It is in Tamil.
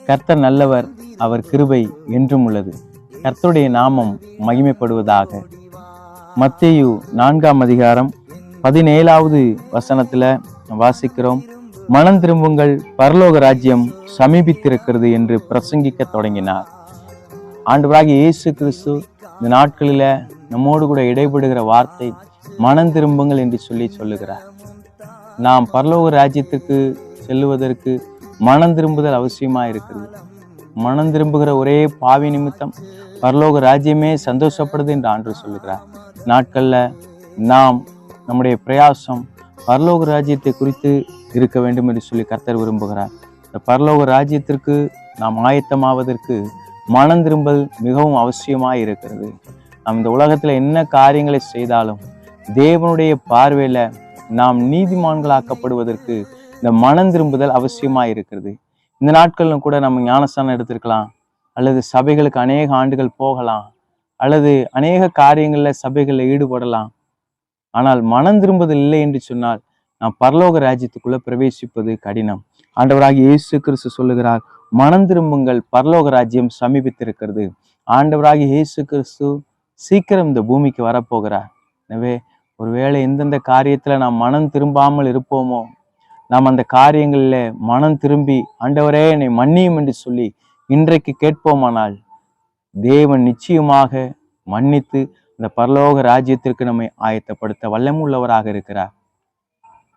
கர்த்தர் நல்லவர், அவர் கிருபை என்றும் உள்ளது. கர்த்தருடைய நாமம் மகிமைப்படுவதாக. மத்தேயு 4ஆம் அதிகாரம் 17வது வசனத்துல வாசிக்கிறோம். மனம் திரும்புங்கள், பரலோக ராஜ்யம் சமீபித்திருக்கிறது என்று பிரசங்கிக்க தொடங்கினார். ஆண்டவராகிய இயேசு கிறிஸ்து இந்த நாட்களில நம்மோடு கூட இடைபடுகிற வார்த்தை மனம் திரும்புங்கள் என்று சொல்லுகிறார். நாம் பரலோக ராஜ்யத்துக்கு செல்லுவதற்கு மனம் திரும்புதல் அவசியமா இருக்கிறது. மனம் திரும்புகிற ஒரே பாவி நிமித்தம் பரலோக ராஜ்யமே சந்தோஷப்படுது என்று ஆண்டவர் சொல்லுகிறார். நாட்கள்ல நாம் நம்முடைய பிரயாசம் பரலோக ராஜ்யத்தை குறித்து இருக்க வேண்டும் என்று சொல்லி கர்த்தர் விரும்புகிறார். இந்த பரலோக ராஜ்யத்திற்கு நாம் ஆயத்தமாவதற்கு மனம் திரும்பல் மிகவும் அவசியமாய் இருக்கிறது. நாம் இந்த உலகத்துல என்ன காரியங்களை செய்தாலும் தேவனுடைய பார்வையில நாம் நீதிமான்களாக்கப்படுவதற்கு இந்த மனம் திரும்புதல் அவசியமாய் இருக்கிறது. இந்த நாட்களிலும் கூட நம்ம ஞானஸ்தானம் எடுத்திருக்கலாம், அல்லது சபைகளுக்கு அநேக ஆண்டுகள் போகலாம், அல்லது அநேக காரியங்கள்ல சபைகளில் ஈடுபடலாம். ஆனால் மனம் திரும்புதல் இல்லை என்று சொன்னால் நாம் பரலோக ராஜ்யத்துக்குள்ள பிரவேசிப்பது கடினம். ஆண்டவராகிய இயேசு கிறிஸ்து சொல்லுகிறார், மனம் திரும்புங்கள், பரலோக ராஜ்யம் சமீபித்திருக்கிறது. ஆண்டவராகிய இயேசு கிறிஸ்து சீக்கிரம் இந்த பூமிக்கு வரப்போகிறார். எனவே ஒருவேளை எந்தெந்த காரியத்துல நாம் மனம் திரும்பாமல் இருப்போமோ, நாம் அந்த காரியங்களில் மனம் திரும்பி ஆண்டவரே என்னை மன்னியும் என்று சொல்லி இன்றைக்கு கேட்போமானால் தேவன் நிச்சயமாக மன்னித்து இந்த பரலோக ராஜ்யத்திற்கு நம்மை ஆயத்தப்படுத்த வல்லமுள்ளவராக இருக்கிறார்.